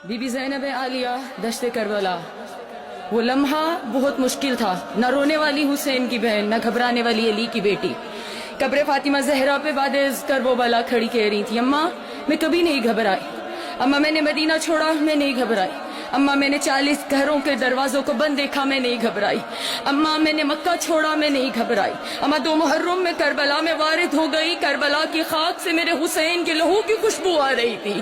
Be be زینب عالیہ دشت کربلا، وہ لمحہ بہت مشکل تھا، نہ رونے والی حسین کی بہن، نہ گھبرانے والی علی کی بیٹی۔ قبر فاطمہ زہرا پہ بعد کربلا کھڑی کہہ رہی تھی، اماں میں کبھی نہیں گھبرائی، اماں میں نے مدینہ چھوڑا میں نہیں گھبرائی، اماں میں نے 40 گھروں کے دروازوں کو بند دیکھا میں نہیں گھبرائی، اماں میں نے مکہ چھوڑا میں نہیں گھبرائی، اماں 2 محرم میں کربلا میں وارد ہو گئی، کربلا کی خاک سے میرے حسین کے لہو کی خوشبو آ رہی تھی،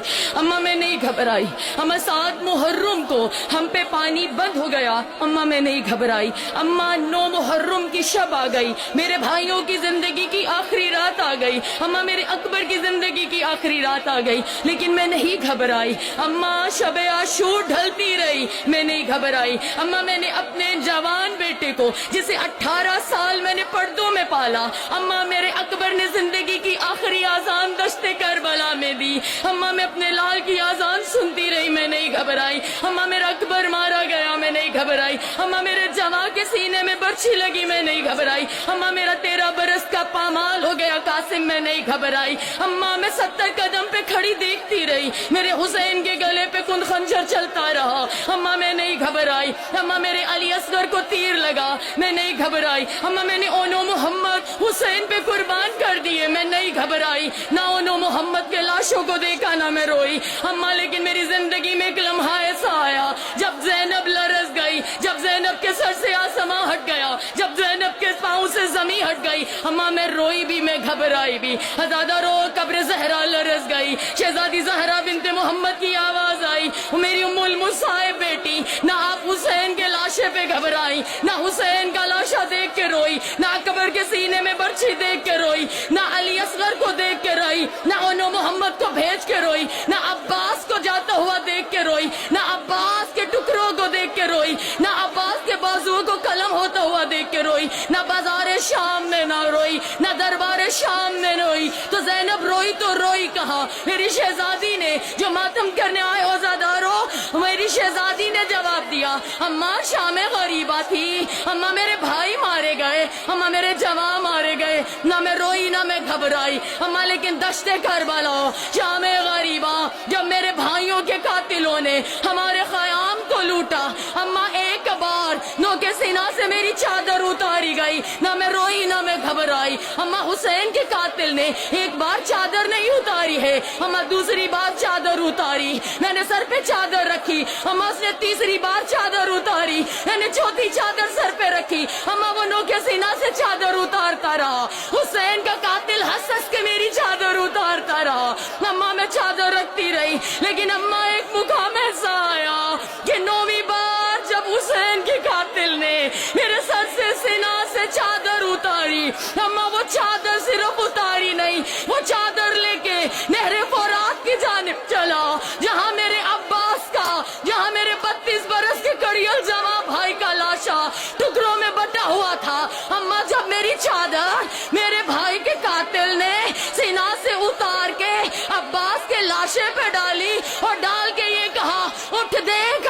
اماں میں نہیں گھبرائی، اماں 7 محرم کو ہم پہ پانی بند ہو گیا، اماں میں نہیں گھبرائی، اماں 9 محرم کی شب آ گئی، میرے بھائیوں کی زندگی کی آخری رات آ گئی، اماں میرے اکبر کی زندگی کی آخری رات آ گئی، لیکن میں نہیں گھبرائی، اماں شب عاشور ڈھلتی رہی میں نہیں گھبرائی، اماں میں نے اپنے جوان بیٹے کو جسے 18 سال میں نے پردوں میں پالا، اماں میرے اکبر نے زندگی کی آخری آذان دشت کربلا میں دی، اماں میں اپنے لال کی آذان سنتی رہی میں نہیں گھبرائی، اماں میرا اکبر مارا گیا میں نہیں گھبرائی، اماں میرے جواں کے سینے میں برچھی لگی میں نہیں گھبرائی، اماں میرا 13 برس کا پامال ہو گیا قاسم میں نہیں گھبرائی، اماں میں 70 قدم پہ کھڑی دیکھتی رہی میرے حسین کے گلے پہ کن خنجر چلتا رہا، اماں میں نہیں گھبرائی، اماں میرے علی اصغر کو تیر لگا میں نہیں گھبرائی، اماں میں نے اونو محمد حسین پہ قربان کر دیے میں نہیں گھبرائی، نہ اونو محمد کے لاشوں کو دیکھا نہ میں روئی، اماں لیکن میری زندگی میں ایک لمحہ ایسا آیا جب زینب لرز گئی، جب زینب کے سر سے آسماں ہٹ گیا، جب زینب کے پاؤں سے زمین ہٹ گئی، اماں میں روئی بھی میں گھبرائی بھی، ہزادہ رو قبر زہرا لرز گئی، شہزادی زہرا بنت محمد کی آواز آئی، میری ام المصائب بیٹی، نہ آپ حسین کے لاشے پہ گھبرائی، نہ حسین کا لاشا دیکھ کے روئی، نہ اکبر کے سینے میں برچھی دیکھ کے روئی، نہ علی اصغر کو دیکھ کے روئی، نہ اونو محمد کو بھیج کے روئی، نہ عباس کو جاتا ہوا دیکھ کے روئی، نہ عباس کے ٹکڑوں کو دیکھ کے روئی، نہ عباس کے بازو کو قلم ہوتا ہوا دیکھ کے روئی، نہ بازار شام میں نہ روئی، نہ دربار شام میں روئی، تو زینب روئی تو روئی کہاں؟ میری شہزادی نے جو ماتم کرنے آئے ہو زادارو، میری شہزادی نے جواب دیا، اماں شام غریبہ تھی، اماں میرے بھائی مارے گئے، اماں میرے جوان مارے گئے، نہ میں روئی نہ میں گھبرائی، اماں لیکن دشت کربلا شام غریبہ جب میرے بھائیوں کے قاتلوں نے ہمارے خیام کو لوٹا، اماں ایک بار نو کے سینہ سے میری چادر اتاری گئی، نہ میں روئی نہ میں گھبرائی، اماں حسین کے قاتل نے ایک بار چادر نہیں اتاری ہے، اماں دوسری بار چادر اتاری، میں نے سر پہ چادر رکھی، اماں اس نے تیسری بار چادر اتاری، میں نے چوتھی چادر سر پہ رکھی، اماں وہ نو کے سینہ سے چادر اتارتا رہا، حسین کا قاتل ہنس ہنس کے میری چادر اتارتا رہا، اماں میں چادر رکھتی رہی، لیکن اماں ایک مقام ایسا آیا کہ 9ویں بار جب حسین کے قاتل نے میرے سر سے سینہ سے چادر اتاری، اماں وہ چادر صرف اتاری نہیں، وہ چادر لے کے نہر فرات کی جانب چلا، جہاں میرے عباس کا، جہاں میرے 32 برس کے کڑیل جوان بھائی کا لاشا ٹکڑوں میں بٹا ہوا تھا، اماں جب میری چادر میرے بھائی کے قاتل نے سینہ سے اتار کے عباس کے لاشے پہ ڈالی اور ڈال کے یہ کہا، اٹھ دیکھ